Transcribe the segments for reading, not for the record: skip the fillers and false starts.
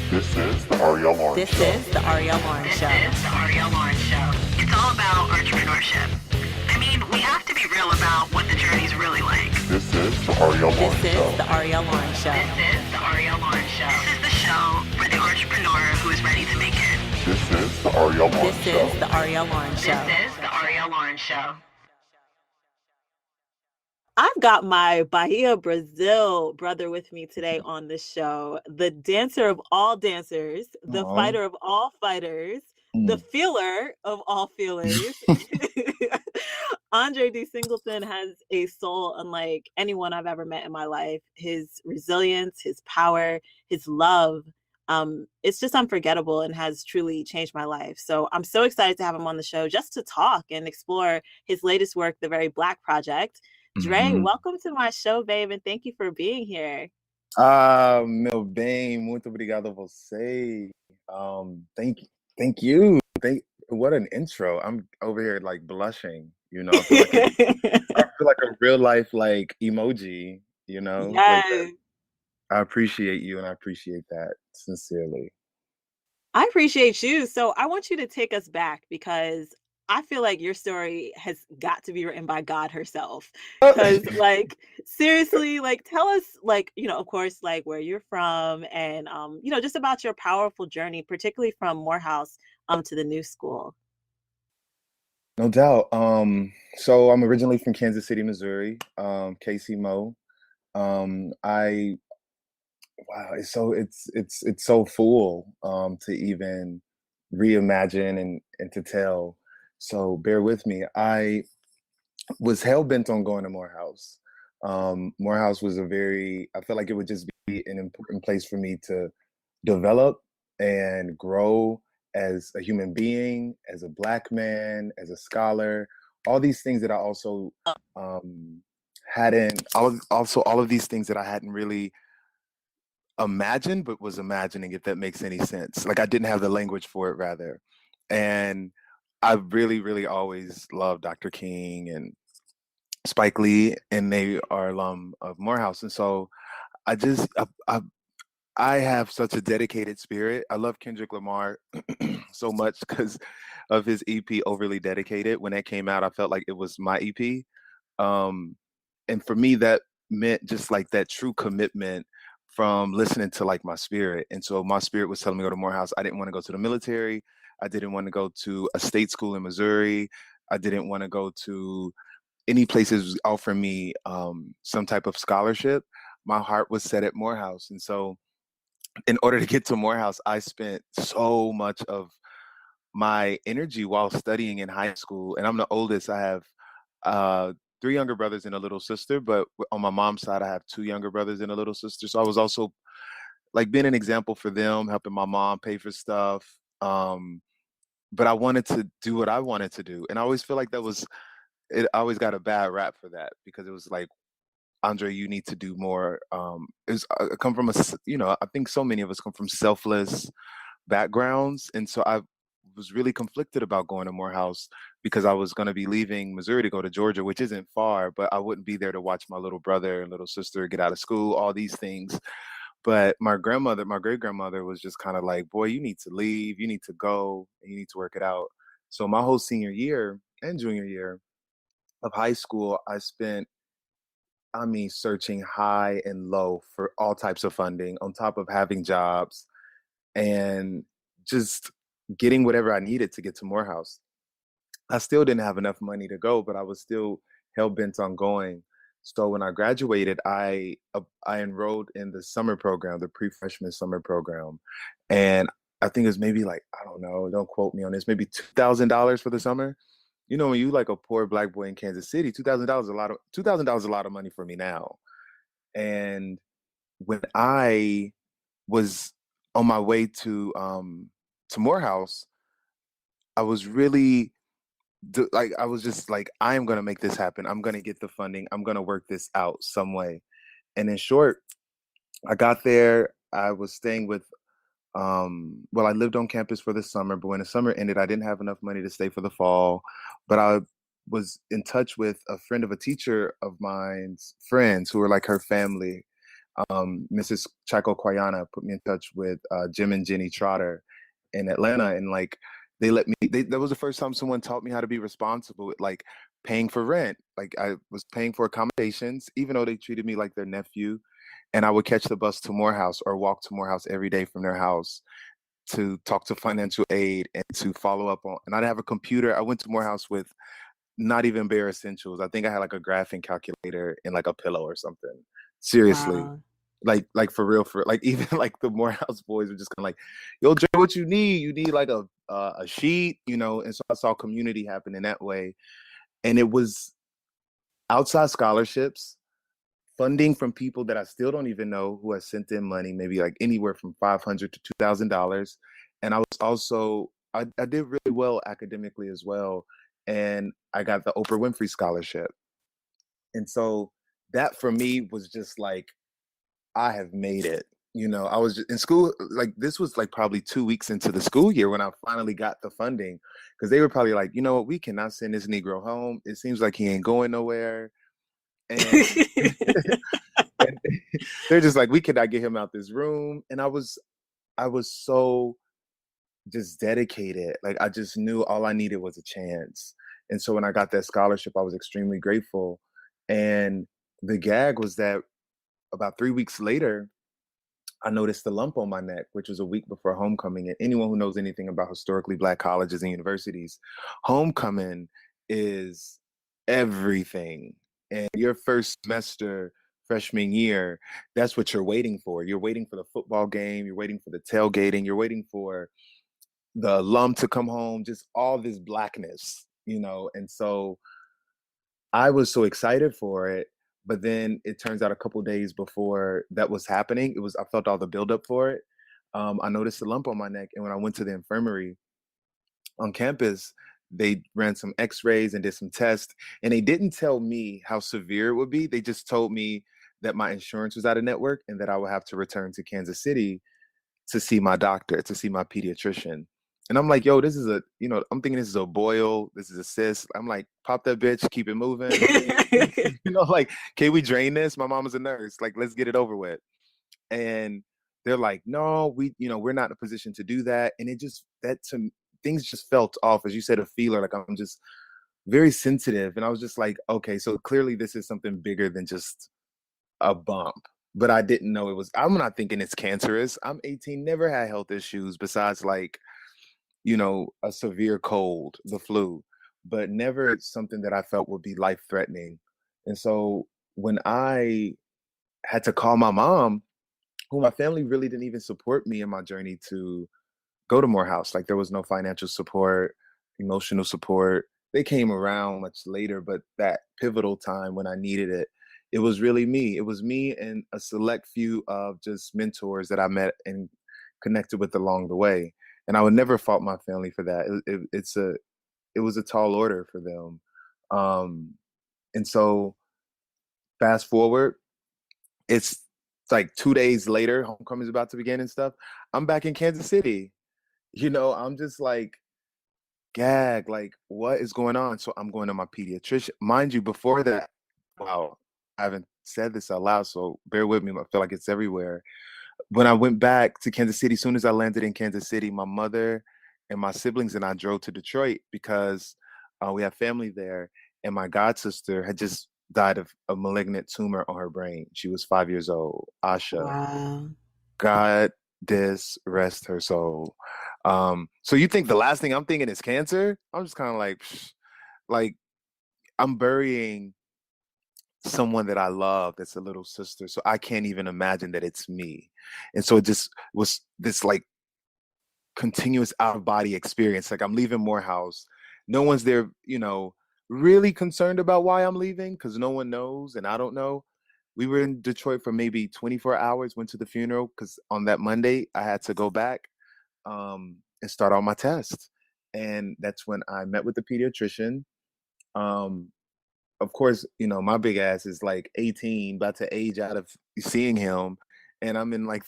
This is the Arielle Loren This Show. is the Arielle Loren This Show. is the Arielle Loren Show. It's all about entrepreneurship. I mean, we have to be real about what the journey's really like. This is the Arielle Loren This Show. is the Arielle Loren Show. This is the Arielle Loren Show. This is the show for the entrepreneur who is ready to make it. This is the Arielle Loren This Show. is the Arielle Loren Show. This is the Arielle Loren Show. I've got my Bahia Brazil brother with me today on the show, the dancer of all dancers, the fighter of all fighters, the feeler of all feelers. Andre D. Singleton has a soul unlike anyone I've ever met in my life. His resilience, his power, his love, it's just unforgettable and has truly changed my life. So I'm so excited to have him on the show just to talk and explore his latest work, The Very Black Project. Dre, welcome to my show, babe, and thank you for being here. Meu bem, muito obrigado a você. Thank you. What an intro. I'm over here like blushing, you know. I feel like a real life like emoji, you know. Yes. Like I appreciate you and I appreciate that sincerely. I appreciate you. So I want you to take us back because I feel like your story has got to be written by God herself. Because, like, seriously, like, tell us, like, you know, of course, like, where you're from and, you know, just about your powerful journey, particularly from Morehouse to the new school. No doubt. So I'm originally from Kansas City, Missouri, KC Wow, it's so full to even reimagine and to tell. So bear with me. I was hell bent on going to Morehouse. Morehouse was I felt like it would just be an important place for me to develop and grow as a human being, as a Black man, as a scholar, all these things that I also all of these things that I hadn't really imagined, but was imagining, if that makes any sense. Like I didn't have the language for it, rather. And I really, really always loved Dr. King and Spike Lee, and they are alum of Morehouse. And so I have such a dedicated spirit. I love Kendrick Lamar so much because of his EP Overly Dedicated. When that came out, I felt like it was my EP. And for me, that meant just like that true commitment from listening to like my spirit. And so my spirit was telling me to go to Morehouse. I didn't want to go to the military. I didn't want to go to a state school in Missouri. I didn't want to go to any places offering me some type of scholarship. My heart was set at Morehouse. And so in order to get to Morehouse, I spent so much of my energy while studying in high school. And I'm the oldest. I have 3 younger brothers and a little sister, but on my mom's side, I have 2 younger brothers and a little sister. So I was also like being an example for them, helping my mom pay for stuff. But I wanted to do what I wanted to do. And I always feel like I always got a bad rap for that because it was like, Andre, you need to do more. I come from I think so many of us come from selfless backgrounds. And so I was really conflicted about going to Morehouse because I was going to be leaving Missouri to go to Georgia, which isn't far, but I wouldn't be there to watch my little brother and little sister get out of school, all these things. But my great grandmother was just kind of like, boy, you need to leave, you need to go, and you need to work it out. So my whole senior year and junior year of high school, I spent, searching high and low for all types of funding on top of having jobs and just getting whatever I needed to get to Morehouse. I still didn't have enough money to go, but I was still hell bent on going. So when I graduated, I enrolled in the summer program, the pre-freshman summer program, and I think it was maybe like, I don't know, don't quote me on this, maybe $2,000 for the summer. You know, when you like a poor Black boy in Kansas City, $2,000 $2,000 a lot of money for me now. And when I was on my way to Morehouse, I was really I was just like, I am going to make this happen. I'm going to get the funding. I'm going to work this out some way. And in short, I got there. I was staying with, I lived on campus for the summer, but when the summer ended, I didn't have enough money to stay for the fall. But I was in touch with a friend of a teacher of mine's friends who were like her family. Mrs. Chaco Quayana put me in touch with Jim and Jenny Trotter in Atlanta, and like they let me. That was the first time someone taught me how to be responsible with like paying for rent. Like I was paying for accommodations, even though they treated me like their nephew, and I would catch the bus to Morehouse or walk to Morehouse every day from their house to talk to financial aid and to follow up on. And I'd have a computer. I went to Morehouse with not even bare essentials. I think I had like a graphing calculator and like a pillow or something. Seriously. Wow. Like for real, for like even like the Morehouse boys were just kind of like, yo, Jay, what you need? You need like a sheet, you know. And so I saw community happen in that way, and it was outside scholarships, funding from people that I still don't even know who has sent in money, maybe like anywhere from $500 to $2,000. And I was also I did really well academically as well, and I got the Oprah Winfrey Scholarship, and so that for me was just like, I have made it. You know, I was in school, like this was like probably 2 weeks into the school year when I finally got the funding, because they were probably like, you know what, we cannot send this Negro home. It seems like he ain't going nowhere. And, and they're just like, we cannot get him out this room. And I was so just dedicated. Like I just knew all I needed was a chance. And so when I got that scholarship, I was extremely grateful. And the gag was that about 3 weeks later, I noticed a lump on my neck, which was a week before homecoming. And anyone who knows anything about historically Black colleges and universities, homecoming is everything. And your first semester, freshman year, that's what you're waiting for. You're waiting for the football game. You're waiting for the tailgating. You're waiting for the alum to come home, just all this Blackness, you know? And so I was so excited for it. But then it turns out a couple days before that was happening, I felt all the buildup for it. I noticed a lump on my neck. And when I went to the infirmary on campus, they ran some x-rays and did some tests. And they didn't tell me how severe it would be. They just told me that my insurance was out of network and that I would have to return to Kansas City to see my doctor, to see my pediatrician. And I'm like, yo, this is I'm thinking this is a boil. This is a cyst. I'm like, pop that bitch, keep it moving. Like, can we drain this? My mom is a nurse. Like, let's get it over with. And they're like, no, we're not in a position to do that. And things just felt off. As you said, a feeler, like I'm just very sensitive. And I was just like, okay, so clearly this is something bigger than just a bump. But I didn't know I'm not thinking it's cancerous. I'm 18, never had health issues besides like, a severe cold, the flu, but never something that I felt would be life-threatening. And so when I had to call my mom, who my family really didn't even support me in my journey to go to Morehouse. Like there was no financial support, emotional support. They came around much later, but that pivotal time when I needed it, it was really me. It was me and a select few of just mentors that I met and connected with along the way. And I would never fault my family for that. It was a tall order for them. And so fast forward, it's like 2 days later, homecoming's about to begin and stuff. I'm back in Kansas City. I'm just like, gag, like, what is going on? So I'm going to my pediatrician. Mind you, before that, wow, I haven't said this out loud, so bear with me. I feel like it's everywhere. When I went back to Kansas City, as soon as I landed in Kansas City, my mother and my siblings and I drove to Detroit because we have family there. And my god sister had just died of a malignant tumor on her brain. She was 5 years old, Asha. Wow. God rest her soul. So you think the last thing I'm thinking is cancer? I'm just kind of like I'm burying someone that I love that's a little sister. So I can't even imagine that it's me. And so it just was this like continuous out of body experience. Like I'm leaving Morehouse. No one's there, really concerned about why I'm leaving because no one knows and I don't know. We were in Detroit for maybe 24 hours, went to the funeral because on that Monday I had to go back and start all my tests. And that's when I met with the pediatrician. Of course, my big ass is like 18, about to age out of seeing him. And I'm in like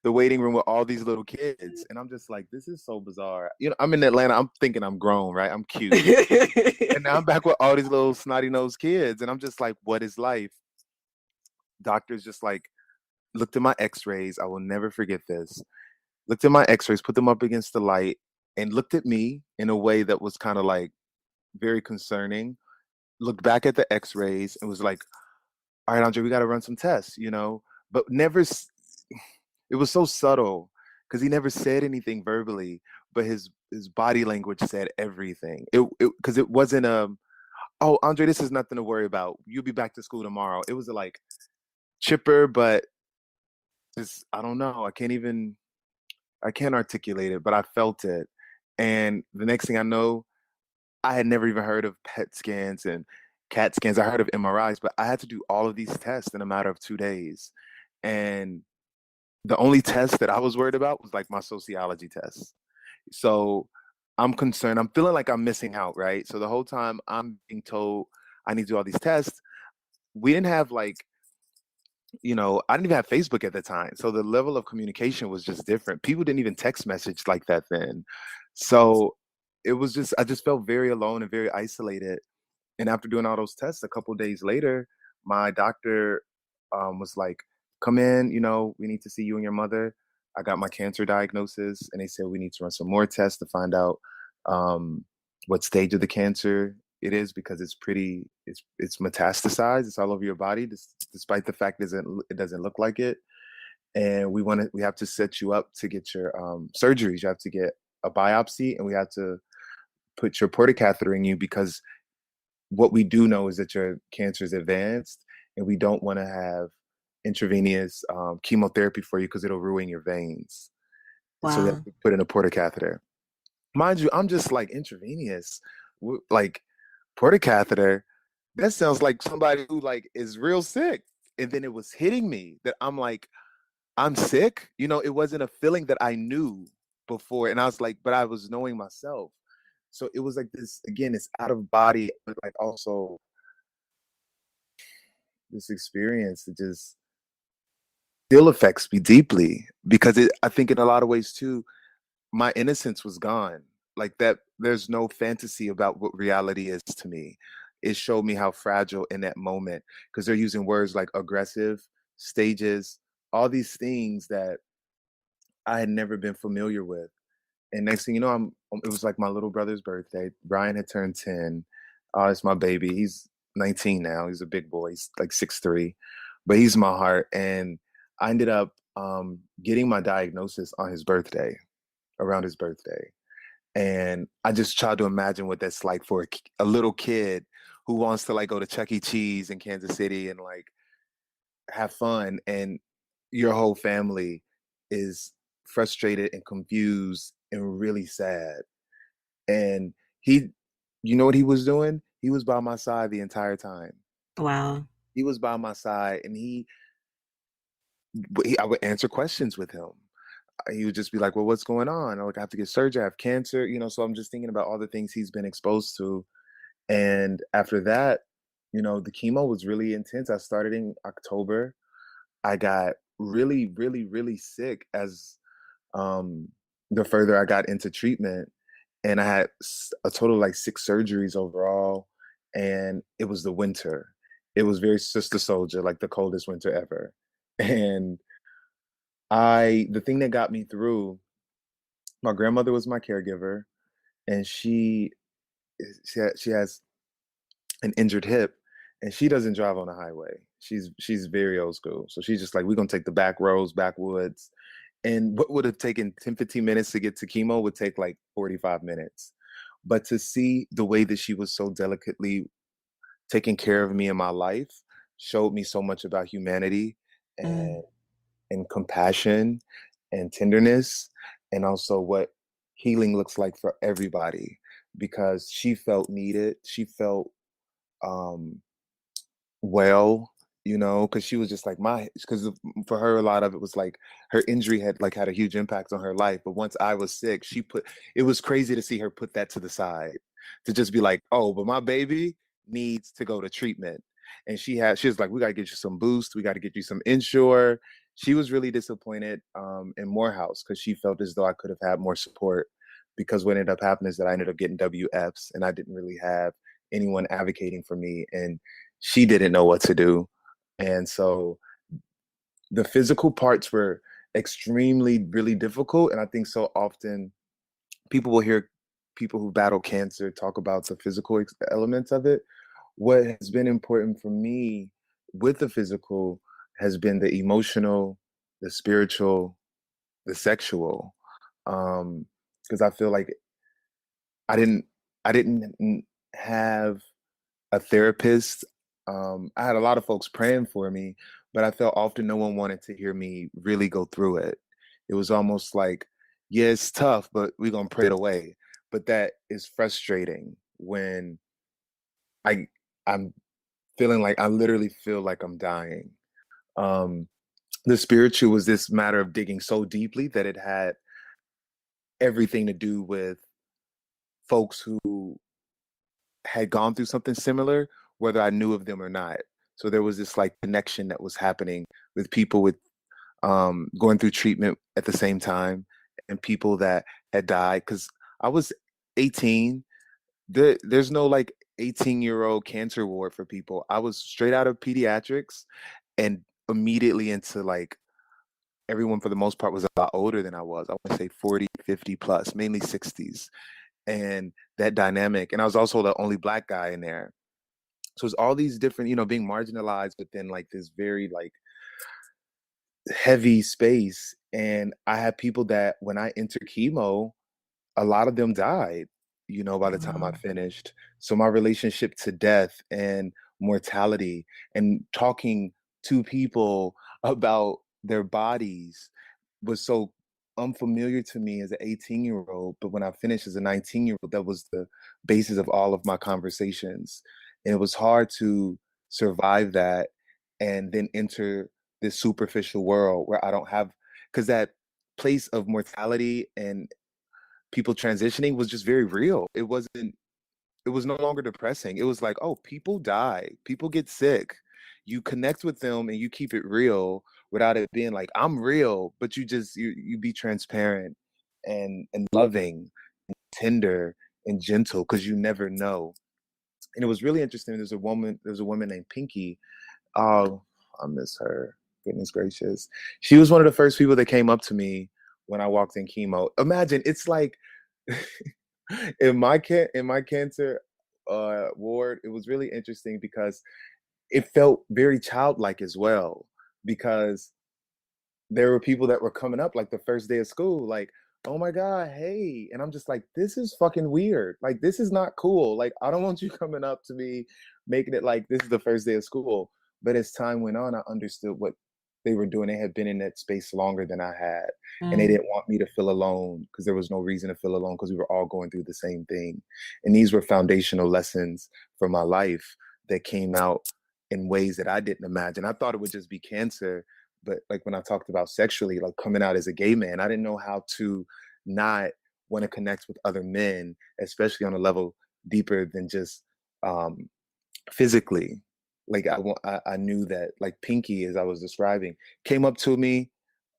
the waiting room with all these little kids. And I'm just like, this is so bizarre. I'm in Atlanta. I'm thinking I'm grown, right? I'm cute. And now I'm back with all these little snotty nosed kids. And I'm just like, what is life? Doctor's just like, looked at my x-rays. I will never forget this. Looked at my x-rays, put them up against the light, and looked at me in a way that was kind of like very concerning. Looked back at the x-rays and was like, all right, Andre, we got to run some tests, but never, it was so subtle because he never said anything verbally, but his body language said everything. Because it wasn't oh, Andre, this is nothing to worry about. You'll be back to school tomorrow. It was like chipper, but just, I don't know. I can't articulate it, but I felt it. And the next thing I know, I had never even heard of PET scans and CAT scans. I heard of MRIs, but I had to do all of these tests in a matter of 2 days. And the only test that I was worried about was like my sociology test. So I'm concerned. I'm feeling like I'm missing out, right? So the whole time I'm being told I need to do all these tests. We didn't have like, I didn't even have Facebook at the time. So the level of communication was just different. People didn't even text message like that then. So I just felt very alone and very isolated. And after doing all those tests, a couple of days later, my doctor was like, come in, we need to see you and your mother. I got my cancer diagnosis, and they said we need to run some more tests to find out what stage of the cancer it is, because it's metastasized. It's all over your body, despite the fact it doesn't look like it. And we have to set you up to get your surgeries. You have to get a biopsy, and we have to put your portocatheter in you, because what we do know is that your cancer is advanced, and we don't want to have intravenous chemotherapy for you because it'll ruin your veins. Wow. So they have to put in a portocatheter. Mind you, I'm just like, intravenous, like portocatheter. That sounds like somebody who like is real sick. And then it was hitting me that I'm like, I'm sick. It wasn't a feeling that I knew before. And I was like, but I was knowing myself. So it was like this, again, it's out of body, but like also this experience that just still affects me deeply, because I think in a lot of ways too, my innocence was gone. Like that, there's no fantasy about what reality is to me. It showed me how fragile in that moment, because they're using words like aggressive, stages, all these things that I had never been familiar with. And next thing you know, it was like my little brother's birthday. Brian had turned 10. It's my baby. He's 19 now. He's a big boy. He's like 6'3", but he's my heart. And I ended up getting my diagnosis on his birthday, around his birthday. And I just tried to imagine what that's like for a little kid who wants to like go to Chuck E. Cheese in Kansas City and like have fun, and your whole family is frustrated and confused and really sad. And you know what he was doing? He was by my side the entire time. Wow. He was by my side, and I would answer questions with him. He would just be like, well, what's going on? I have to get surgery. I have cancer, so I'm just thinking about all the things he's been exposed to. And after that, the chemo was really intense. I started in October. I got really, really, really sick as the further I got into treatment. And I had a total of like 6 surgeries overall. And it was the winter. It was very Sister Soldier, like the coldest winter ever. And the thing that got me through, my grandmother was my caregiver, and she has an injured hip, and she doesn't drive on the highway. She's very old school. So she's just like, we're going to take the back roads, backwoods. And what would have taken 10, 15 minutes to get to chemo would take like 45 minutes. But to see the way that she was so delicately taking care of me in my life showed me so much about humanity and compassion and tenderness, and also what healing looks like for everybody, because she felt needed. She felt well, because she was just like because for her, a lot of it was like her injury had a huge impact on her life. But once I was sick, it was crazy to see her put that to the side, to just be like, oh, but my baby needs to go to treatment. And she was like, we got to get you some boost. We got to get you some Insure. She was really disappointed in Morehouse, because she felt as though I could have had more support, because what ended up happening is that I ended up getting WFs, and I didn't really have anyone advocating for me, and she didn't know what to do. And so the physical parts were extremely, really difficult. And I think so often people will hear people who battle cancer talk about the physical elements of it. What has been important for me with the physical has been the emotional, the spiritual, the sexual. Because I feel like I didn't I didn't have a therapist. I had a lot of folks praying for me, but I felt often no one wanted to hear me really go through it. It was almost like, yeah, it's tough, but we're gonna pray it away. But that is frustrating when I I'm feeling like I literally feel like I'm dying. Um, the spiritual was this matter of digging so deeply that it had everything to do with folks who had gone through something similar, whether I knew of them or not. So there was this like connection that was happening with people with going through treatment at the same time and people that had died. Because I was 18. There's no like 18-year-old cancer ward for people. I was straight out of pediatrics and immediately into like everyone for the most part was a lot older than I was. I want to say 40, 50 plus, mainly 60s. And that dynamic. And I was also the only Black guy in there. So it's all these different, being marginalized, but then like this very like heavy space. And I had people that when I entered chemo, a lot of them died, by the time I Wow. finished. So my relationship to death and mortality and talking to people about their bodies was so unfamiliar to me as an 18-year-old. But when I finished as a 19-year-old, that was the basis of all of my conversations. And it was hard to survive that and then enter this superficial world where I don't have, because that place of mortality and people transitioning was just very real. It was no longer depressing. It was like, oh, people die, people get sick. You connect with them and you keep it real without it being like, I'm real, but you be transparent and loving, and tender and gentle because you never know. And it was really interesting. There's a woman named Pinky. Oh, I miss her. Goodness gracious. She was one of the first people that came up to me when I walked in chemo. Imagine, it's like in my cancer ward, it was really interesting because it felt very childlike as well. Because there were people that were coming up like the first day of school, like, oh my God, hey. And I'm just like, this is fucking weird. Like, this is not cool. Like, I don't want you coming up to me, making it like this is the first day of school. But as time went on, I understood what they were doing. They had been in that space longer than I had. And they Mm. didn't want me to feel alone because there was no reason to feel alone because we were all going through the same thing. And these were foundational lessons for my life that came out in ways that I didn't imagine. I thought it would just be cancer, but like when I talked about sexually, like coming out as a gay man, I didn't know how to not want to connect with other men, especially on a level deeper than just physically. Like I knew that like Pinky, as I was describing, came up to me,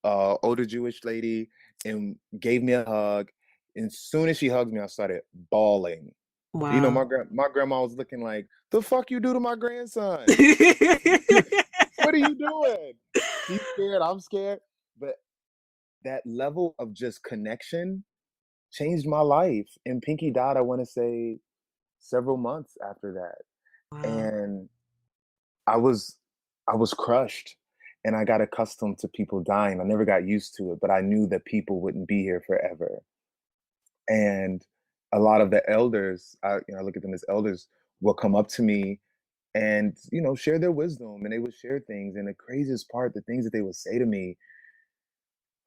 older Jewish lady, and gave me a hug. And as soon as she hugged me, I started bawling. Wow. My grandma was looking like, the fuck you do to my grandson? What are you doing? She's scared, I'm scared. But that level of just connection changed my life. And Pinky died, I want to say, several months after that. Wow. And I was I was crushed and I got accustomed to people dying. I never got used to it, but I knew that people wouldn't be here forever. And a lot of the elders, I look at them as elders, will come up to me and share their wisdom, and they would share things. And the craziest part, the things that they would say to me,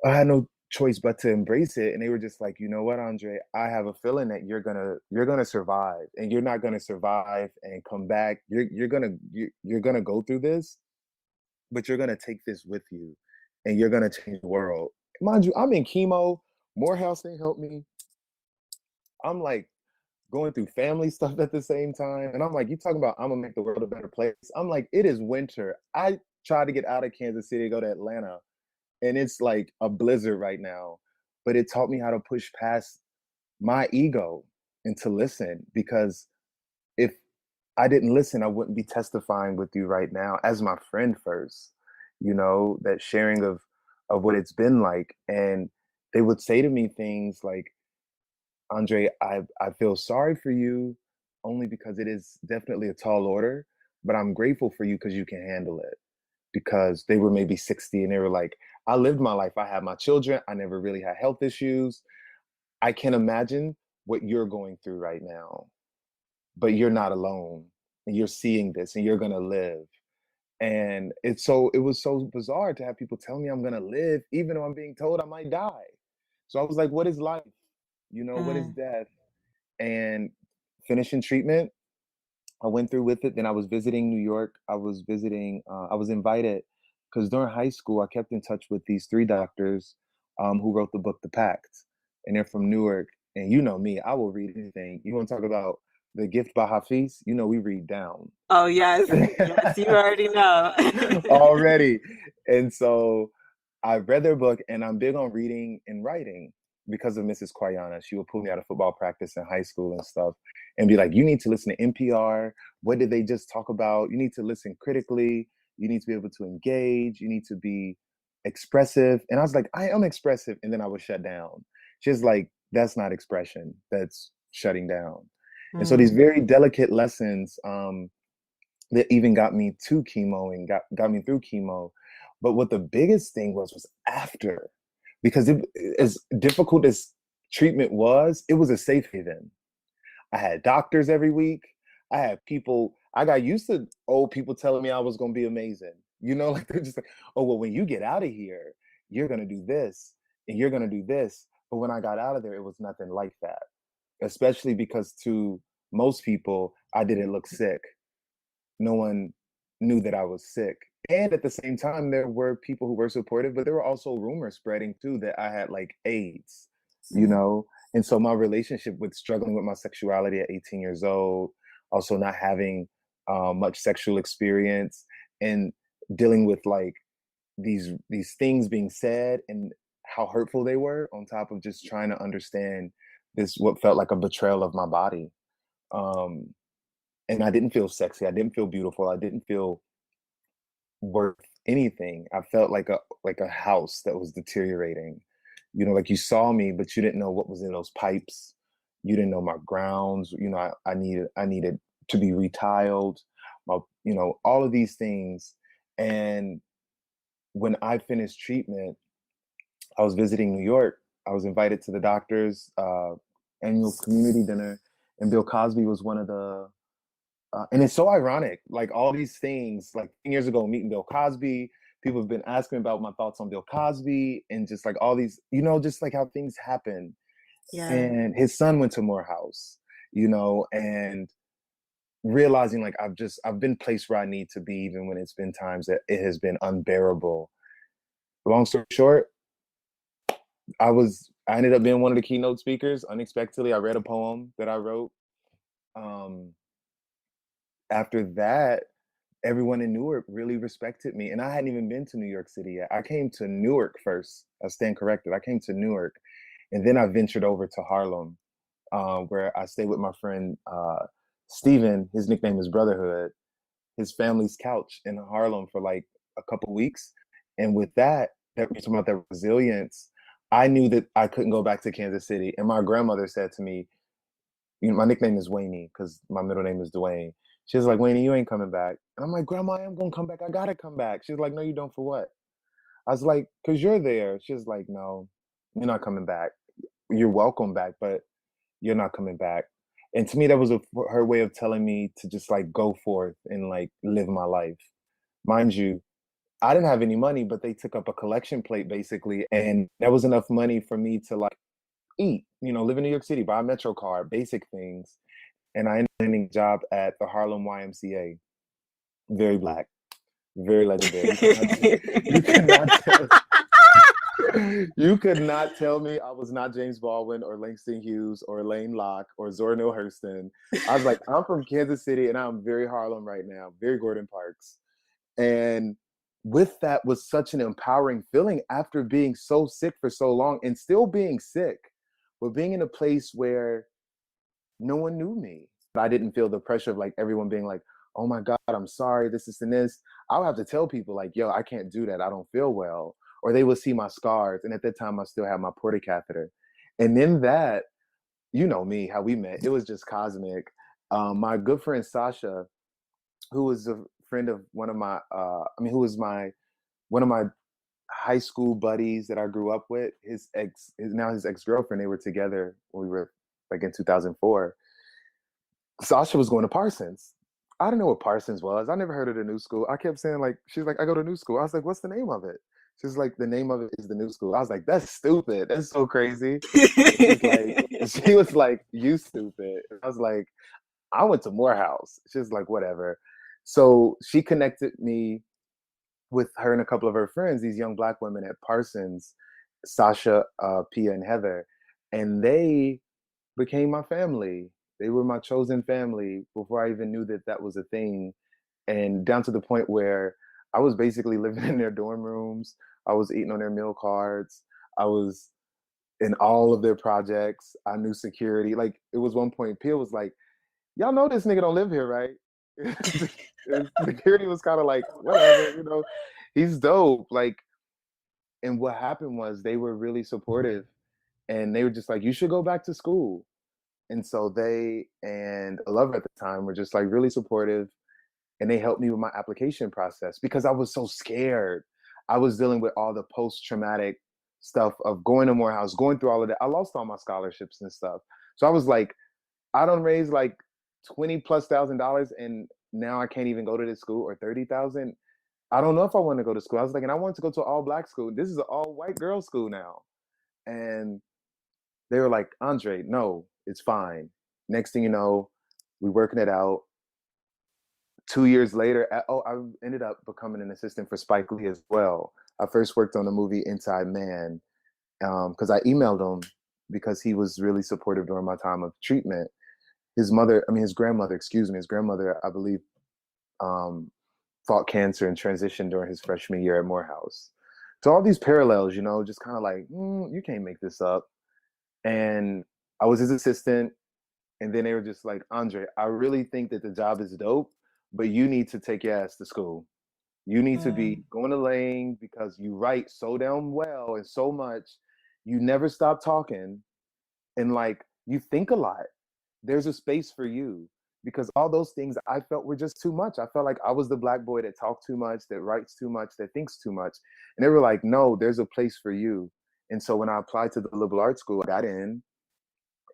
I had no choice but to embrace it. And they were just like, you know what, Andre, I have a feeling that you're gonna survive, and you're not gonna survive and come back. You're gonna go through this, but you're gonna take this with you, and you're gonna change the world. Mind you, I'm in chemo. Morehouse ain't helped me. I'm like going through family stuff at the same time. And I'm like, you talking about I'm gonna make the world a better place. I'm like, it is winter. I tried to get out of Kansas City, go to Atlanta, and it's like a blizzard right now. But it taught me how to push past my ego and to listen, because if I didn't listen, I wouldn't be testifying with you right now as my friend first. you know, that sharing of what it's been like. And they would say to me things like, Andre, I feel sorry for you only because it is definitely a tall order, but I'm grateful for you because you can handle it. Because they were maybe 60 and they were like, I lived my life. I had my children. I never really had health issues. I can imagine what you're going through right now, but you're not alone. And you're seeing this and you're going to live. And it was so bizarre to have people tell me I'm going to live, even though I'm being told I might die. So I was like, what is life? You know, what is Mm. death? And finishing treatment, I went through with it. Then I was visiting New York. I was invited because during high school, I kept in touch with these three doctors who wrote the book, The Pact. And they're from Newark. And you know me, I will read anything. You want to talk about The Gift by Hafiz? You know, we read down. Oh, yes. Yes, you already know. Already. And so I read their book and I'm big on reading and writing because of Mrs. Quayana. She would pull me out of football practice in high school and stuff and be like, you need to listen to NPR. What did they just talk about? You need to listen critically. You need to be able to engage. You need to be expressive. And I was like, I am expressive. And then I would shut down. She's like, that's not expression. That's shutting down. And so these Mm. very delicate lessons, that even got me to chemo and got me through chemo. But what the biggest thing was after, because as difficult as treatment was, it was a safe haven. I had doctors every week. I had people, I got used to old people telling me I was going to be amazing. You know, like they're just like, oh, well, when you get out of here, you're going to do this and you're going to do this. But when I got out of there, it was nothing like that, especially because to most people, I didn't look sick. No one knew that I was sick. And at the same time, there were people who were supportive, but there were also rumors spreading too that I had like AIDS, you Mm. know? And so my relationship with struggling with my sexuality at 18 years old, also not having much sexual experience and dealing with like these things being said and how hurtful they were on top of just trying to understand this, what felt like a betrayal of my body. Um, and I didn't feel sexy. I didn't feel beautiful. I didn't feel worth anything. I felt like a house that was deteriorating. You know, like you saw me, but you didn't know what was in those pipes. You didn't know my grounds. You know, I needed to be retiled. My, you know, all of these things. And when I finished treatment, I was visiting New York. I was invited to the doctor's annual community dinner, and Bill Cosby was one of the and it's so ironic, like all these things, like 10 years ago, meeting Bill Cosby, people have been asking about my thoughts on Bill Cosby and just like all these, you know, just like how things happen. Yeah. And his son went to Morehouse, you know, and realizing like I've been placed where I need to be, even when it's been times that it has been unbearable. Long story short, I ended up being one of the keynote speakers unexpectedly. I read a poem that I wrote. Um, After that, everyone in Newark really respected me. And I hadn't even been to New York City yet. I came to Newark first. I stand corrected. I came to Newark. And then I ventured over to Harlem, where I stayed with my friend Steven. His nickname is Brotherhood, his family's couch in Harlem for like a couple weeks. And with that you're talking about that resilience, I knew that I couldn't go back to Kansas City. And my grandmother said to me, you know, my nickname is Wayne because my middle name is Dwayne. She's like, Wayne, you ain't coming back. And I'm like, Grandma, I am gonna come back. I gotta come back. She's like, no, you don't for what? I was like, because you're there. She's like, no, you're not coming back. You're welcome back, but you're not coming back. And to me, that was her way of telling me to just like go forth and like live my life. Mind you, I didn't have any money, but they took up a collection plate basically. And that was enough money for me to like eat, you know, live in New York City, buy a Metro card, basic things. And I ended up landing a job at the Harlem YMCA. Very black, very legendary. You could not tell, you could not tell me I was not James Baldwin or Langston Hughes or Elaine Locke or Zora Neale Hurston. I was like, I'm from Kansas City and I'm very Harlem right now, very Gordon Parks. And with that was such an empowering feeling after being so sick for so long and still being sick, but being in a place where no one knew me. I didn't feel the pressure of like everyone being like, oh my God, I'm sorry, this and this. I would have to tell people like, yo, I can't do that. I don't feel well. Or they would see my scars. And at that time, I still had my porta catheter. And then that, you know me, how we met, it was just cosmic. My good friend Sasha, who was a friend of one of my, who was one of my high school buddies that I grew up with, his ex-girlfriend, they were together when we were like in 2004. Sasha was going to Parsons. I didn't know what Parsons was. I never heard of the new school. I kept saying like, she's like, I go to new school. I was like, what's the name of it? She's like, the name of it is the new school. I was like, that's stupid. That's so crazy. She was like, you stupid. I was like, I went to Morehouse. She's like, whatever. So she connected me with her and a couple of her friends, these young Black women at Parsons, Sasha, Pia, and Heather. And they became my family. They were my chosen family before I even knew that that was a thing. And down to the point where I was basically living in their dorm rooms. I was eating on their meal cards. I was in all of their projects. I knew security. Like, it was one point, Pia was like, y'all know this nigga don't live here, right? Security was kind of like, whatever, you know, he's dope. Like, and what happened was they were really supportive, and they were just like, you should go back to school. And so they and a lover at the time were just like really supportive, and they helped me with my application process because I was so scared. I was dealing with all the post-traumatic stuff of going to Morehouse, going through all of that. I lost all my scholarships and stuff. So I was like, I don't raise like $20,000+ and now I can't even go to this school, or 30,000. I don't know if I want to go to school. I was like, and I wanted to go to an all Black school. This is an all white girl school now. And they were like, Andre, no, it's fine. Next thing you know, we working it out. 2 years later, I ended up becoming an assistant for Spike Lee as well. I first worked on the movie Inside Man because I emailed him because he was really supportive during my time of treatment. His grandmother, I believe, fought cancer and transitioned during his freshman year at Morehouse. So all these parallels, you know, just kind of like, you can't make this up. And I was his assistant. And then they were just like, Andre, I really think that the job is dope, but you need to take your ass to school. You need to be going to Lang because you write so damn well and so much. You never stop talking. And like, you think a lot. There's a space for you, because all those things I felt were just too much. I felt like I was the Black boy that talked too much, that writes too much, that thinks too much. And they were like, no, there's a place for you. And so when I applied to the liberal arts school, I got in.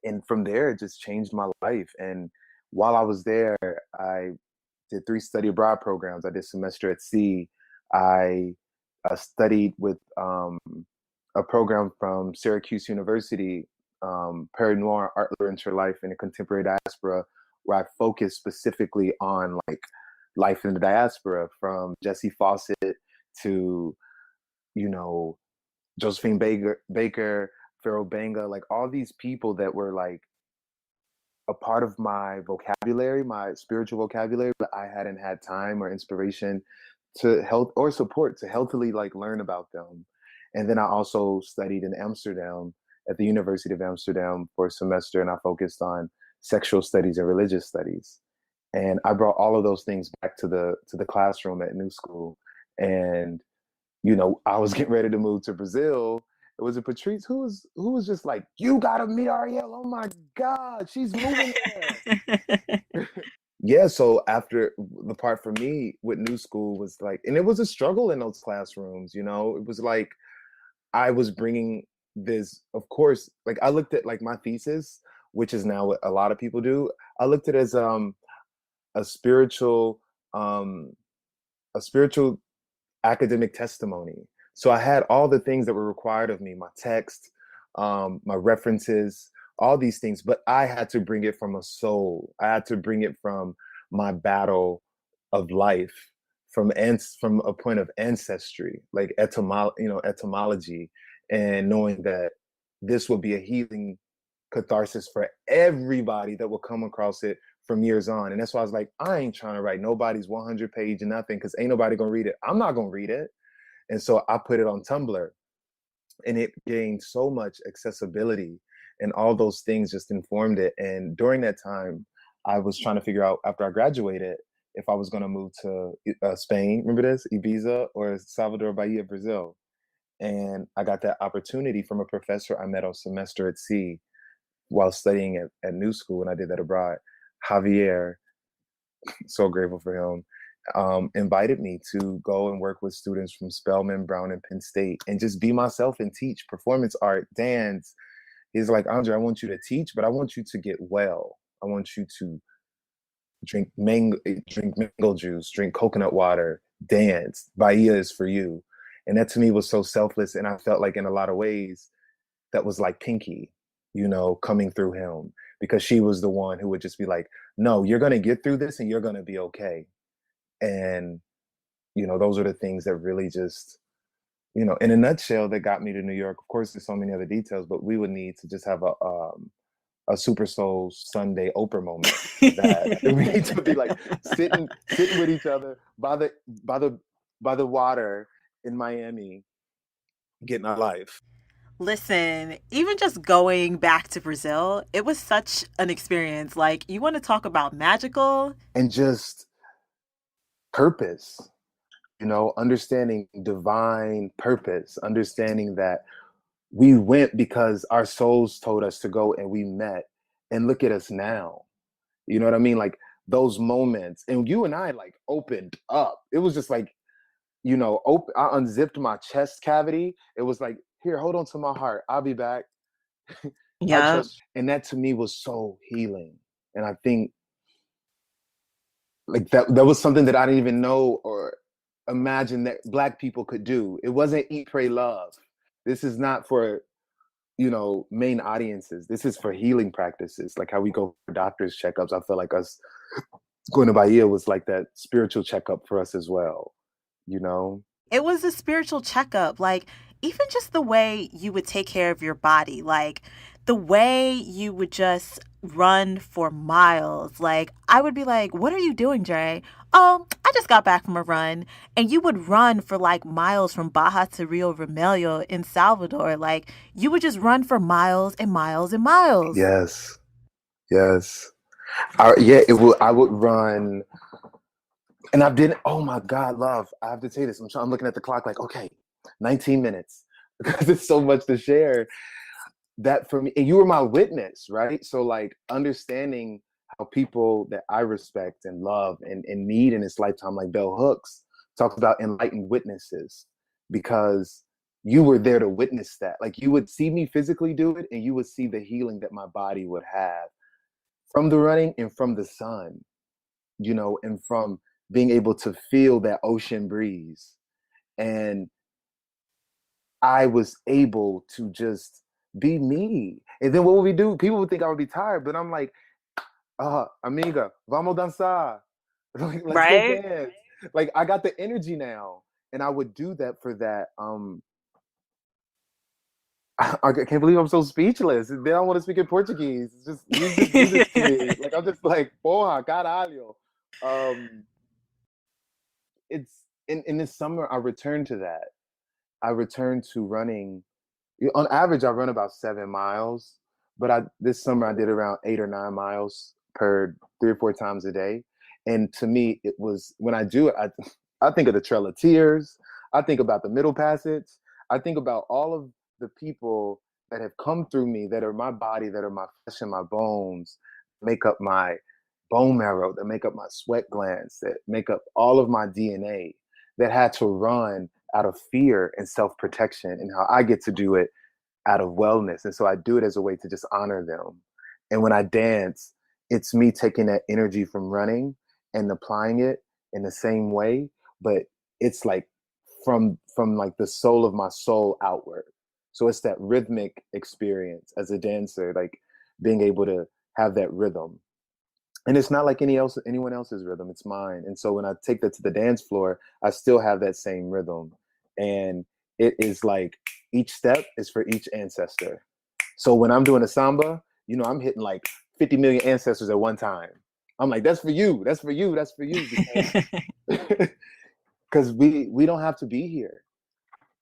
And from there, it just changed my life. And while I was there, I did 3 study abroad programs. I did semester at sea. I studied with a program from Syracuse University, Perry Noir, Art, Literature, Life in the Contemporary Diaspora, where I focused specifically on like life in the diaspora, from Jesse Fawcett to, you know, Josephine Baker, Pharaoh Banga, like all these people that were like a part of my vocabulary, my spiritual vocabulary, but I hadn't had time or inspiration to help or support to healthily like learn about them. And then I also studied in Amsterdam at the University of Amsterdam for a semester, and I focused on sexual studies and religious studies. And I brought all of those things back to the classroom at New School. And, you know, I was getting ready to move to Brazil. It was Patrice who was just like, you gotta meet Arielle. Oh my God, she's moving there. Yeah, so after the part for me with New School was like, and it was a struggle in those classrooms, you know. It was like I was bringing this, of course, like I looked at like my thesis, which is now what a lot of people do. I looked at it as a spiritual academic testimony. So I had all the things that were required of me, my text, my references, all these things, but I had to bring it from a soul. I had to bring it from my battle of life, from a point of ancestry, like etymology, and knowing that this will be a healing catharsis for everybody that will come across it from years on. And that's why I was like, I ain't trying to write nobody's 100-page and nothing, because ain't nobody gonna read it. I'm not gonna read it. And so I put it on Tumblr, and it gained so much accessibility, and all those things just informed it. And during that time, I was trying to figure out, after I graduated, if I was going to move to Spain, remember this, Ibiza, or Salvador Bahia, Brazil. And I got that opportunity from a professor I met on semester at sea while studying at New School, and I did that abroad. Javier, so grateful for him, invited me to go and work with students from Spelman, Brown, and Penn State and just be myself and teach performance art, dance. He's like, Andre, I want you to teach, but I want you to get well. I want you to drink mango juice, drink coconut water, dance. Bahia is for you. And that to me was so selfless. And I felt like in a lot of ways that was like Pinky, you know, coming through him, because she was the one who would just be like, no, you're going to get through this and you're going to be okay. And, you know, those are the things that really just, you know, in a nutshell, that got me to New York. Of course, there's so many other details, but we would need to just have a Super Soul Sunday Oprah moment. That we need to be like sitting with each other by the water in Miami, getting our life. Listen, even just going back to Brazil, it was such an experience. Like, you want to talk about magical? And just purpose, you know, understanding divine purpose, understanding that we went because our souls told us to go and we met, and look at us now. You know what I mean? Like those moments, and you and I like opened up. It was just like, you know, I unzipped my chest cavity. It was like, here, hold on to my heart. I'll be back. Yeah. And that to me was so healing. And I think like that was something that I didn't even know or imagine that Black people could do. It wasn't eat, pray, love. This is not for, you know, main audiences. This is for healing practices. Like how we go for doctor's checkups. I feel like us going to Bahia was like that spiritual checkup for us as well, you know? It was a spiritual checkup. Like, even just the way you would take care of your body, like the way you would just run for miles. Like, I would be like, what are you doing, Dre? Oh, I just got back from a run. And you would run for like miles from Baja to Rio Vermelho in Salvador. Like, you would just run for miles and miles and miles. Yes. Yes. I would run. And I didn't, oh my God, love, I have to say this. I'm looking at the clock like, okay, 19 minutes, because it's so much to share. That for me, and you were my witness, right? So like understanding how people that I respect and love and need in this lifetime, like Bell Hooks, talks about enlightened witnesses, because you were there to witness that. Like you would see me physically do it, and you would see the healing that my body would have from the running and from the sun, you know, and from being able to feel that ocean breeze. And I was able to just be me. And then what would we do? People would think I would be tired, but I'm like, amiga, vamos danzar. Like, let's Right? go dance. Like I got the energy now. And I would do that for that. I can't believe I'm so speechless. They don't want to speak in Portuguese. It's just, you just do this to me. Like I'm just like, porra, caralho. It's in this summer, I returned to that. I returned to running. On average, I run about 7 miles, but this summer I did around 8 or 9 miles per 3 or 4 times a day. And to me, it was, when I do it, I think of the Trail of Tears. I think about the Middle Passage. I think about all of the people that have come through me, that are my body, that are my flesh and my bones, make up my bone marrow, that make up my sweat glands, that make up all of my DNA, that had to run out of fear and self-protection, and how I get to do it out of wellness. And so I do it as a way to just honor them. And when I dance, it's me taking that energy from running and applying it in the same way, but it's like from like the soul of my soul outward. So it's that rhythmic experience as a dancer, like being able to have that rhythm. And it's not like anyone else's rhythm, it's mine. And so when I take that to the dance floor, I still have that same rhythm. And it is like each step is for each ancestor. So when I'm doing a samba, you know, I'm hitting like 50 million ancestors at one time. I'm like, that's for you, that's for you, that's for you. Because we don't have to be here.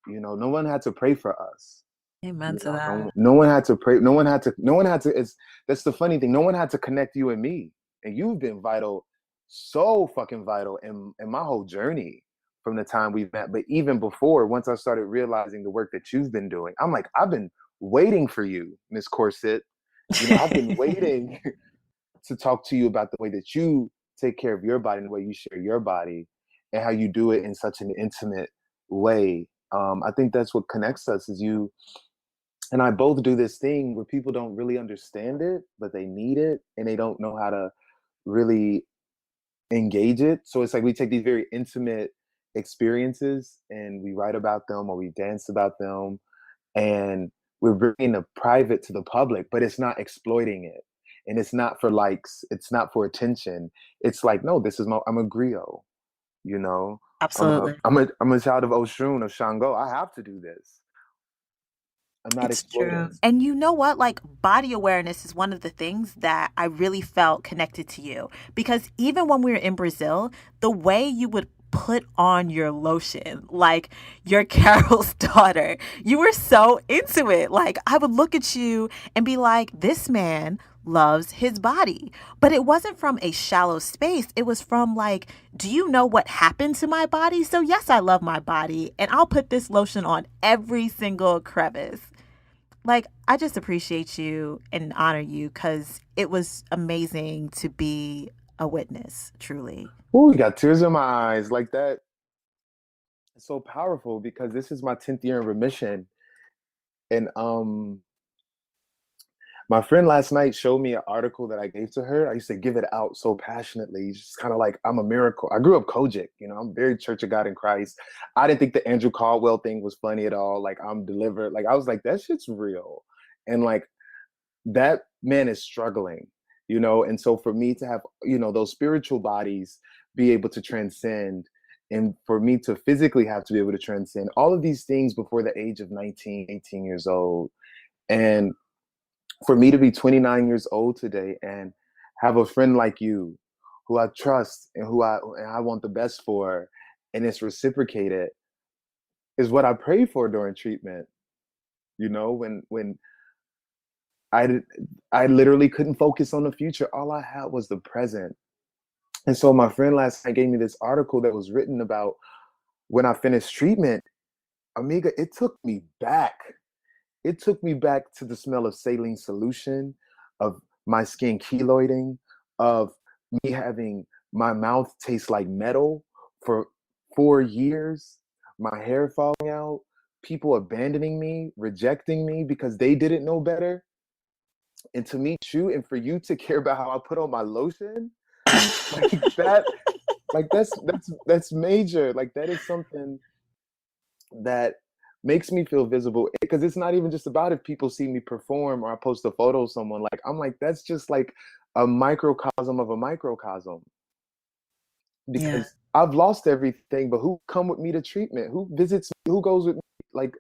You know, no one had to pray for us. Amen to that. No one had to pray. No one had to, that's the funny thing. No one had to connect you and me. And you've been vital so fucking vital in my whole journey from the time we've met. But even before, once I started realizing the work that you've been doing, I'm like, I've been waiting for you, Miss Corset. You know, I've been waiting to talk to you about the way that you take care of your body and the way you share your body and how you do it in such an intimate way. I think that's what connects us, is you and I both do this thing where people don't really understand it, but they need it and they don't know how to really engage it. So it's like we take these very intimate experiences and we write about them or we dance about them, and we're bringing the private to the public, but it's not exploiting it. And it's not for likes. It's not for attention. It's like, no, I'm a griot, you know? Absolutely. I'm a child of Oshun, of Shango. I have to do this. I'm not It's exploiting. true. And you know what? Like, body awareness is one of the things that I really felt connected to you. Because even when we were in Brazil, the way you would put on your lotion, like you're Carol's daughter, you were so into it. Like, I would look at you and be like, this man loves his body. But it wasn't from a shallow space. It was from like, do you know what happened to my body? So yes, I love my body, and I'll put this lotion on every single crevice. Like, I just appreciate you and honor you, because it was amazing to be a witness, truly. Ooh, you got tears in my eyes like that. It's so powerful because this is my 10th year in remission. And my friend last night showed me an article that I gave to her. I used to give it out so passionately. Just kind of like, I'm a miracle. I grew up Kojic, you know, I'm very Church of God in Christ. I didn't think the Andrew Caldwell thing was funny at all. Like, I'm delivered. Like, I was like, that shit's real. And like, that man is struggling, you know? And so for me to have, you know, those spiritual bodies be able to transcend, and for me to physically have to be able to transcend all of these things before the age of 19, 18 years old. And for me to be 29 years old today and have a friend like you who I trust and who I want the best for, and it's reciprocated, is what I prayed for during treatment. You know, when I literally couldn't focus on the future. All I had was the present. And so my friend last night gave me this article that was written about when I finished treatment. Amiga, it took me back. It took me back to the smell of saline solution, of my skin keloiding, of me having my mouth taste like metal for 4 years, my hair falling out, people abandoning me, rejecting me because they didn't know better. And to meet you and for you to care about how I put on my lotion, like that, like that's major. Like, that is something that makes me feel visible, because it's not even just about if people see me perform or I post a photo of someone. Like, I'm like, that's just like a microcosm of a microcosm, because I've lost everything, but who come with me to treatment? Who visits me? Who goes with me? Like,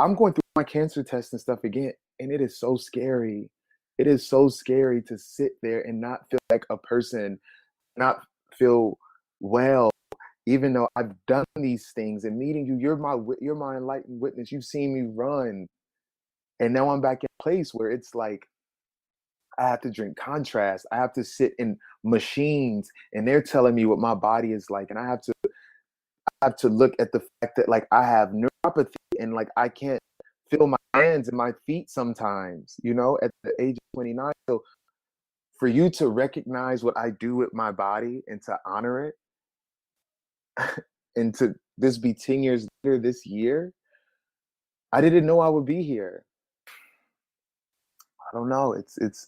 I'm going through my cancer tests and stuff again, and it is so scary. It is so scary to sit there and not feel like a person, not feel well, even though I've done these things and meeting you. You're my enlightened witness. You've seen me run, and now I'm back in a place where it's like I have to drink contrast. I have to sit in machines, and they're telling me what my body is like, and I have to look at the fact that like I have neuropathy and like I can't feel my hands and my feet sometimes, you know, at the age of 29. So for you to recognize what I do with my body and to honor it, and to this be 10 years later this year, I didn't know I would be here. I don't know. It's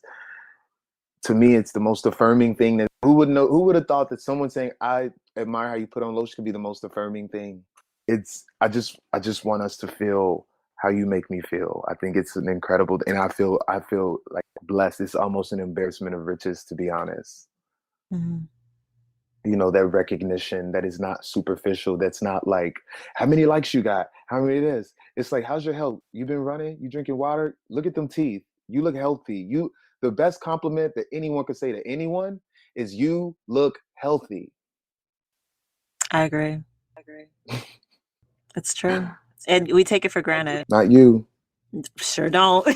to me, it's the most affirming thing. That who would have thought that someone saying I admire how you put on lotion could be the most affirming thing. I just want us to feel how you make me feel. I think it's an incredible, and I feel like blessed. It's almost an embarrassment of riches, to be honest. Mm-hmm. You know, that recognition that is not superficial. That's not like, how many likes you got? How many this? It's like, how's your health? You been running? You drinking water? Look at them teeth. You look healthy. The best compliment that anyone could say to anyone is you look healthy. I agree. It's true. And we take it for granted. Not you. Sure don't.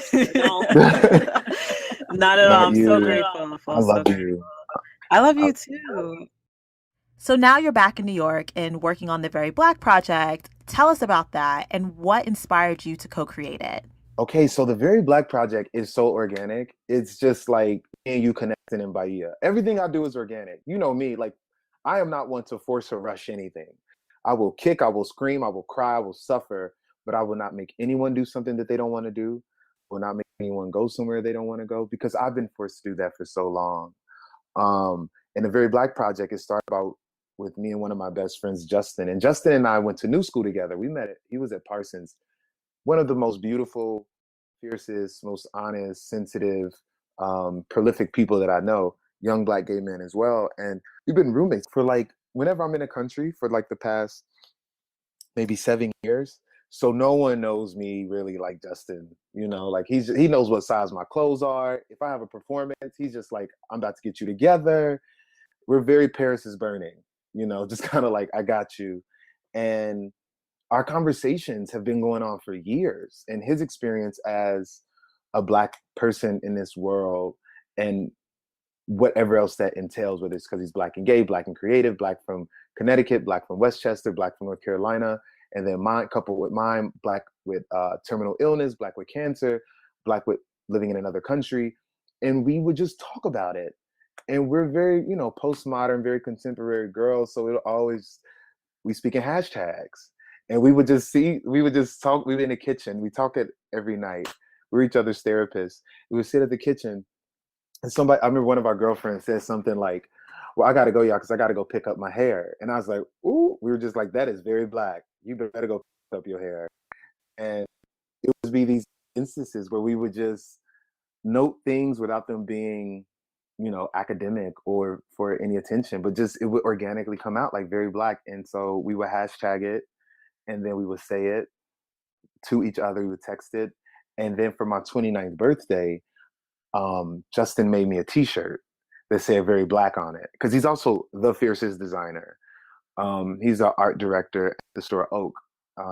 Not at all. I'm so grateful. I love you. I love I, you too. So now you're back in New York and working on the Very Black project. Tell us about that and what inspired you to co-create it. okay, so the Very Black project is so organic. It's just like me and you connecting in Bahia. Everything I do is organic. You know me, like I am not one to force or rush anything. I will kick, I will scream, I will cry, I will suffer, but I will not make anyone do something that they don't want to do. I will not make anyone go somewhere they don't want to go because I've been forced to do that for so long. And the Very Black project, it started out with me and one of my best friends, Justin. And Justin and I went to New School together. We met, he was at Parsons, one of the most beautiful, fiercest, most honest, sensitive, prolific people that I know, young Black gay men as well. And we've been roommates for like, whenever I'm in a country for like the past maybe 7 years. So no one knows me really like Justin, you know, like he knows what size my clothes are. If I have a performance, he's just like, I'm about to get you together. We're very Paris is burning, you know, just kind of like, I got you. And our conversations have been going on for years, and his experience as a Black person in this world and whatever else that entails, whether it's because he's Black and gay, Black and creative, Black from Connecticut, Black from Westchester, Black from North Carolina, and then mine coupled with mine, Black with terminal illness, Black with cancer, Black with living in another country. And we would just talk about it. And we're very, you know, postmodern, very contemporary girls. So it'll always, we speak in hashtags. And we would just talk, we were in the kitchen, we talk it every night. We're each other's therapists. We would sit at the kitchen, and somebody, I remember one of our girlfriends said something like, well, I gotta go, y'all, because I gotta go pick up my hair. And I was like, ooh, we were just like, that is very Black. You better go pick up your hair. And it would be these instances where we would just note things without them being, you know, academic or for any attention, but just it would organically come out like very Black. And so we would hashtag it, and then we would say it to each other, we would text it. And then for my 29th birthday, Justin made me a t-shirt that said Very Black on it, because he's also the fiercest designer. He's an art director at the store Oak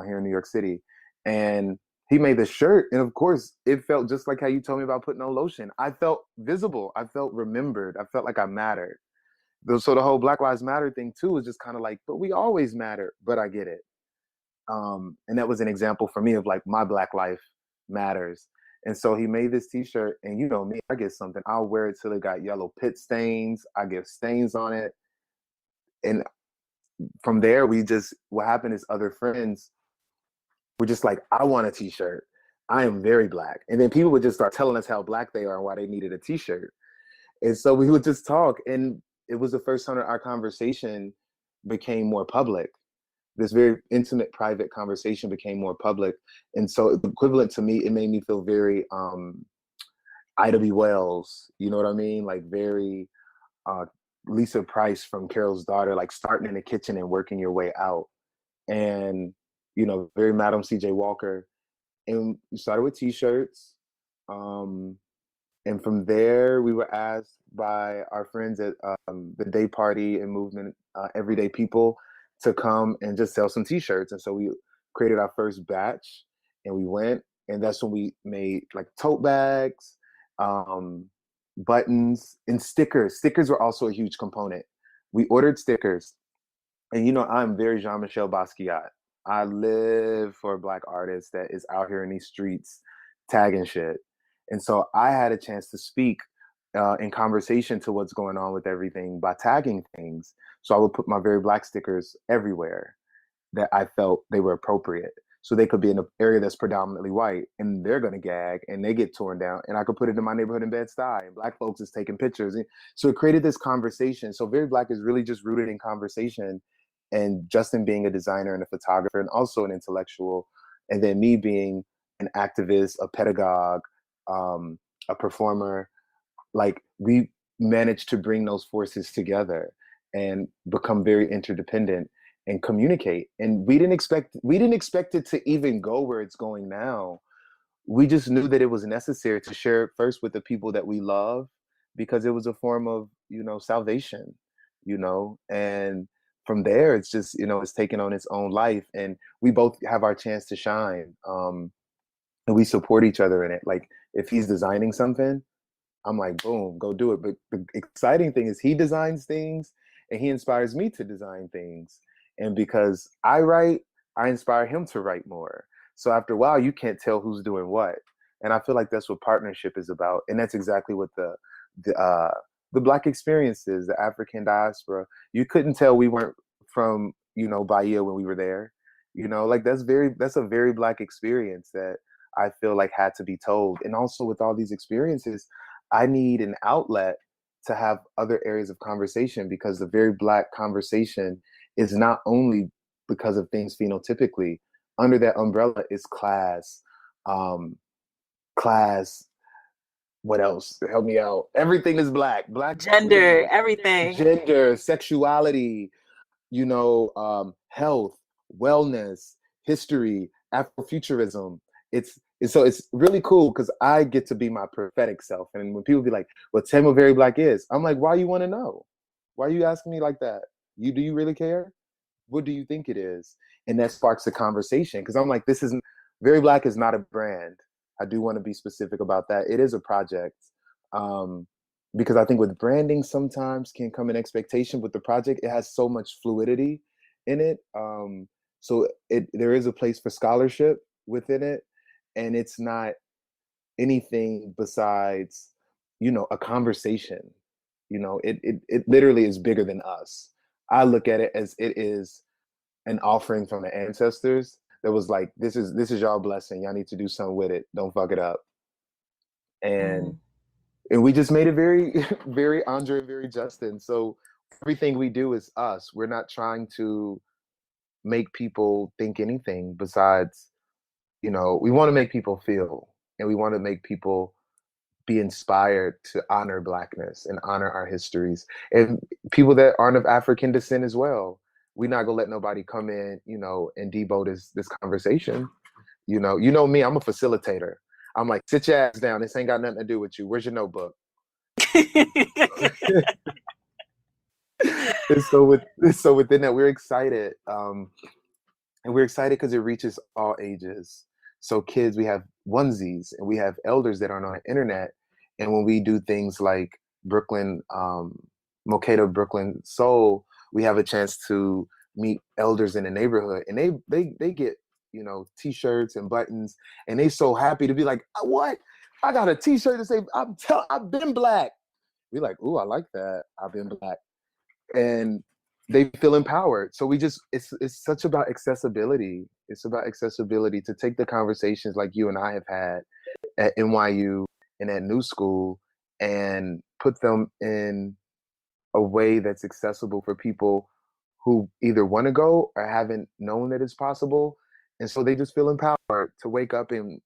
here in New York City. And he made the shirt, and of course, it felt just like how you told me about putting on lotion. I felt visible. I felt remembered. I felt like I mattered. So the whole Black Lives Matter thing too is just kind of like, but we always matter, but I get it. And that was an example for me of like, my Black life matters. And so he made this t-shirt, and you know me, I get something, I'll wear it till it got yellow pit stains. I get stains on it. And from there, what happened is other friends were just like, I want a t-shirt. I am very Black. And then people would just start telling us how Black they are and why they needed a t-shirt. And so we would just talk. And it was the first time that our conversation became more public. This very intimate, private conversation became more public. And so equivalent to me, it made me feel very Ida B. Wells, you know what I mean? Like very Lisa Price from Carol's Daughter, like starting in the kitchen and working your way out. And, you know, very Madam C.J. Walker. And we started with t-shirts. And from there, we were asked by our friends at the Day Party and Movement, Everyday People, to come and just sell some t-shirts. And so we created our first batch, and we went, and that's when we made like tote bags, buttons, and stickers. Stickers were also a huge component. We ordered stickers, and you know, I'm very Jean-Michel Basquiat. I live for a Black artist that is out here in these streets tagging shit. And so I had a chance to speak in conversation to what's going on with everything by tagging things. So I would put my Very Black stickers everywhere that I felt they were appropriate. So they could be in an area that's predominantly white, and they're gonna gag and they get torn down. And I could put it in my neighborhood in Bed-Stuy, and Black folks is taking pictures. And so it created this conversation. So Very Black is really just rooted in conversation, and Justin being a designer and a photographer and also an intellectual, and then me being an activist, a pedagogue, a performer. Like, we managed to bring those forces together and become very interdependent and communicate. And we didn't expect it to even go where it's going now. We just knew that it was necessary to share it first with the people that we love, because it was a form of, you know, salvation, you know. And from there, it's just, you know, it's taken on its own life, and we both have our chance to shine. And we support each other in it. Like, if he's designing something, I'm like, boom, go do it. But the exciting thing is he designs things and he inspires me to design things. And because I write, I inspire him to write more. So after a while, you can't tell who's doing what. And I feel like that's what partnership is about. And that's exactly what the Black experiences, the African diaspora, you couldn't tell we weren't from, Bahia when we were there. Like that's a very Black experience that I feel like had to be told. And also with all these experiences, I need an outlet to have other areas of conversation, because the very Black conversation is not only because of things phenotypically. Under that umbrella is class, class. What else? Help me out. Everything is Black. Gender, everything. Gender, sexuality, health, wellness, history, Afrofuturism. It's really cool because I get to be my prophetic self. And when people be like, "Well, tell me what very Black is," I'm like, "Why you want to know? Why are you asking me like that? Do you really care? What do you think it is?" And that sparks a conversation, because I'm like, this isn't very Black is not a brand. I do want to be specific about that. It is a project. Because I think with branding sometimes can come an expectation. With the project, it has so much fluidity in it. So there is a place for scholarship within it, and it's not anything besides, a conversation. It literally is bigger than us. I look at it as it is an offering from the ancestors that was like, this is y'all blessing. Y'all need to do something with it. Don't fuck it up. And we just made it very, very Andre, very Justin. So everything we do is us. We're not trying to make people think anything besides, we want to make people feel, and we want to make people be inspired to honor Blackness and honor our histories, and people that aren't of African descent as well. We're not gonna let nobody come in, and debo this conversation. You know me, I'm a facilitator. I'm like, sit your ass down. This ain't got nothing to do with you. Where's your notebook? And so within that, we're excited. And we're excited because it reaches all ages. So kids, we have onesies, and we have elders that aren't on the internet. And when we do things like Brooklyn, Mokato Brooklyn Soul, we have a chance to meet elders in the neighborhood, and they get, t-shirts and buttons, and they so happy to be like, what? I got a t-shirt that say, I've been Black. We're like, ooh, I like that. I've been Black. And they feel empowered. So it's such about accessibility. It's about accessibility to take the conversations like you and I have had at NYU and at New School and put them in a way that's accessible for people who either want to go or haven't known that it's possible. And so they just feel empowered to wake up and,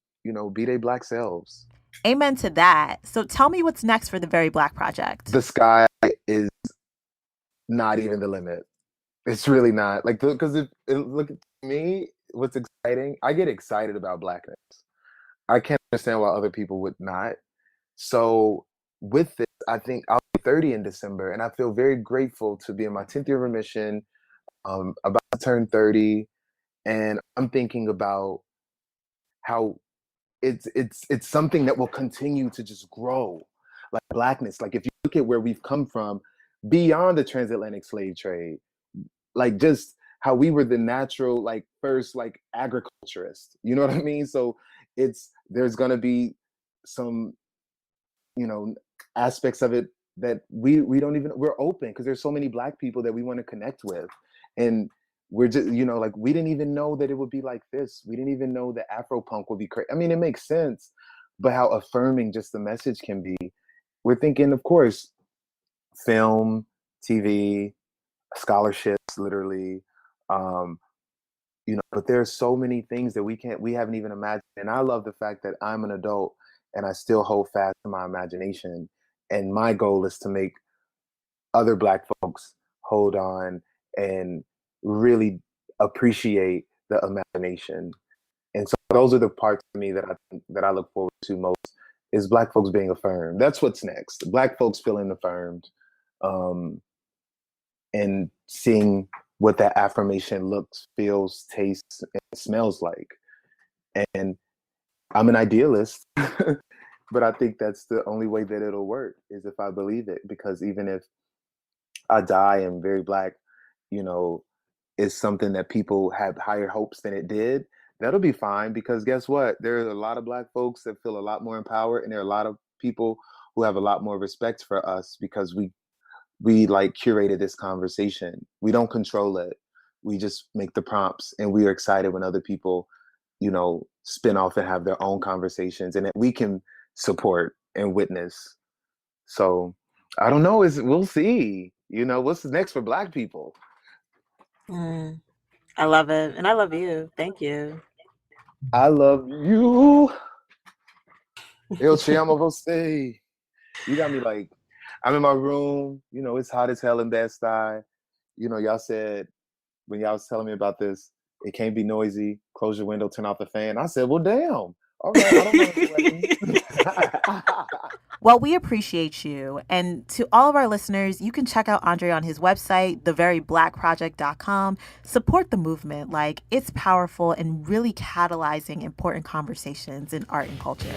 be their Black selves. Amen to that. So tell me what's next for the Very Black Project. The sky is not even the limit. It's really not. Like, because look at me, what's exciting, I get excited about Blackness. I can't understand why other people would not. So with this, I think I'll be 30 in December, and I feel very grateful to be in my 10th year of remission, about to turn 30. And I'm thinking about how it's something that will continue to just grow, like Blackness. Like, if you look at where we've come from beyond the transatlantic slave trade, like just how we were the natural, like first, like agriculturists, you know what I mean? So there's gonna be some, aspects of it that we're open, because there's so many Black people that we want to connect with. And we're just, like, we didn't even know that it would be like this. We didn't even know that Afropunk would be crazy. I mean, it makes sense, but how affirming just the message can be. We're thinking, of course, film, TV, scholarships, literally, but there's so many things that we haven't even imagined. And I love the fact that I'm an adult and I still hold fast to my imagination. And my goal is to make other Black folks hold on and really appreciate the imagination. And so those are the parts of me that I look forward to most, is Black folks being affirmed. That's what's next. Black folks feeling affirmed, and seeing what that affirmation looks, feels, tastes, and smells like. And I'm an idealist. But I think that's the only way that it'll work is if I believe it. Because even if I die and very Black, you know, is something that people have higher hopes than it did, that'll be fine. Because guess what? There are a lot of Black folks that feel a lot more empowered, and there are a lot of people who have a lot more respect for us because we like curated this conversation. We don't control it. We just make the prompts, and we are excited when other people, you know, spin off and have their own conversations, and that we can support and witness. So I don't know. We'll see. You know, what's next for Black people? I love it. And I love you. Thank you. I love you. Eu te amo você. You got me like, I'm in my room. You know, it's hot as hell in Bed-Stuy. You know, y'all said when y'all was telling me about this, it can't be noisy. Close your window, turn off the fan. I said, well, damn. All right, I don't know what Well, we appreciate you. And to all of our listeners, you can check out Andre on his website, theveryblackproject.com. Support the movement. Like, it's powerful and really catalyzing important conversations in art and culture.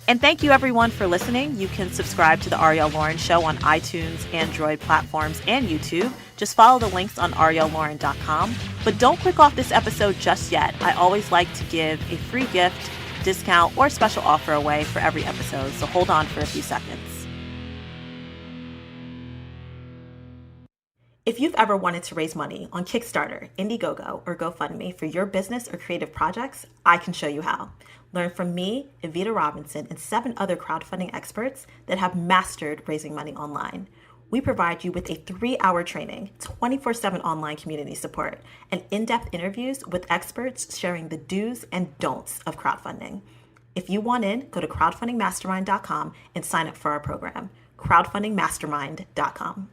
And thank you, everyone, for listening. You can subscribe to The Arielle Loren Show on iTunes, Android platforms, and YouTube. Just follow the links on arielleloren.com. But don't click off this episode just yet. I always like to give a free gift, discount, or special offer away for every episode, so hold on for a few seconds. If you've ever wanted to raise money on Kickstarter, Indiegogo, or GoFundMe for your business or creative projects, I can show you how. Learn from me, Evita Robinson, and 7 other crowdfunding experts that have mastered raising money online. We provide you with a 3-hour training, 24/7 online community support, and in-depth interviews with experts sharing the do's and don'ts of crowdfunding. If you want in, go to crowdfundingmastermind.com and sign up for our program, crowdfundingmastermind.com.